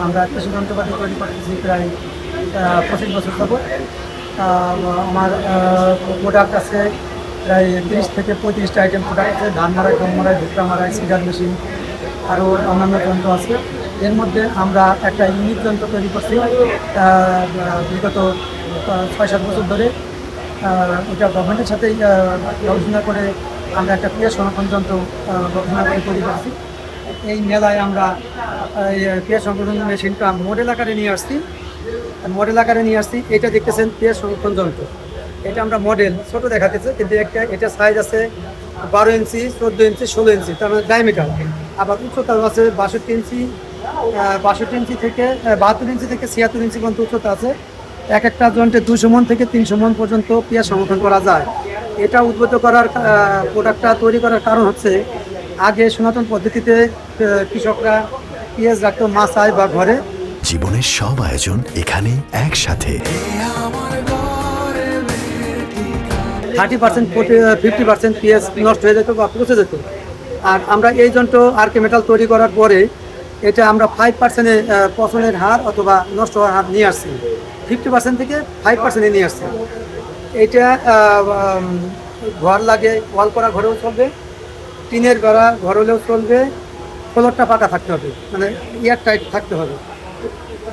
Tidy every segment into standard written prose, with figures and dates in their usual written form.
আমরা কৃষি যন্ত্রপাতি তৈরি করতেছি প্রায় 25 বছর যাবত। আমার প্রোডাক্ট আছে প্রায় 30 থেকে 35টা আইটেম প্রোডাক্ট আছে। ধান মারাই, গম মারাই, ভুট্টা মারাই, সিডার মেশিন, আরও অন্যান্য যন্ত্র আছে। এর মধ্যে আমরা একটা ইউনিক যন্ত্র তৈরি করছি বিগত 6-7 বছর ধরে। এটা গভর্নমেন্টের সাথে গবেষণা করে আমরা একটা ক্রিয়া সংরক্ষণ যন্ত্র গবেষণা করে তৈরি করছি। এই মেলায় আমরা ক্রিয়া সংরক্ষণ মেশিনটা মডেল আকারে নিয়ে আসছি। এটা দেখতেছেন ক্রিয়া সংরক্ষণ যন্ত্র। এটা আমরা মডেল ছোট দেখাতেছে, কিন্তু এটা সাইজ আছে 12 ইঞ্চি, 14 ইঞ্চি, 16 ইঞ্চি, তার মানে ডায়ামিটার। আবার উচ্চতা আছে 62 ইঞ্চি, 62 ইঞ্চি থেকে 72 ইঞ্চি থেকে 76 ইঞ্চি পর্যন্ত উচ্চতা আছে। এক একটা যন্ত্রে 200 মণ থেকে 300 মণ পর্যন্ত পেঁয়াজ সংরক্ষণ করা যায়। এটা উদ্বুদ্ধ করার প্রোডাক্টটা তৈরি করার কারণ হচ্ছে, আগে সনাতন পদ্ধতিতে কৃষকরা পেঁয়াজ রাখতো মাচায় বা ঘরে। জীবনের সব আয়োজন এখানে একসাথে। 30% 50% পেঁয়াজ নষ্ট হয়ে যেত বা পচে যেত। আর আমরা এই যন্ত্র আরকে মেটাল তৈরি করার পরে এটা আমরা 5% পচনের হার অথবা নষ্ট হওয়ার হার নিয়ে আসছি। 50% থেকে 5% নিয়ে আসছি। এটা ঘর লাগে, ওয়াল করা ঘরেও চলবে, টিনের গড়া ঘর হলেও চলবে, ফ্লোরটা পাকা থাকতে হবে, মানে এয়ার টাইট থাকতে হবে।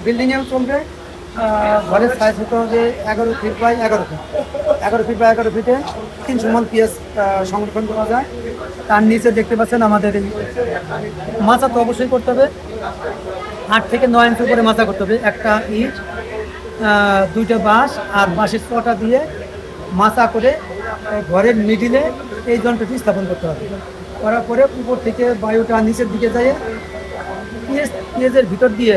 বিল্ডিংয়েও চলবে। ঘরের সাইজ হতে হবে 11 feet by 11 feet. 11 feet by 11 ফিটে 300 মণ পেঁয়াজ সংরক্ষণ করা যায়। তার নিচে দেখতে পাচ্ছেন আমাদের এই মাচা তো অবশ্যই করতে হবে। 8 থেকে 9 ইঞ্চি করে মাচা করতে হবে। একটা ইট, 2টা বাঁশ আর বাঁশের চটা দিয়ে মাচা করে ঘরের মিডিলে এই যন্ত্রটি স্থাপন করতে হবে। করার পরে উপর থেকে বায়ুটা নিচের দিকে যায়, পেঁয়াজের ভিতর দিয়ে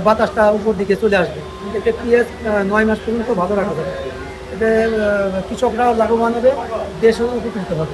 বাতাসটা উপর দিকে চলে আসবে। এতে পেঁয়াজ 9 মাস পর্যন্ত ভালো রাখা যাবে। এতে কৃষকরাও লাভবান হবে, দেশও উপকৃত হবে।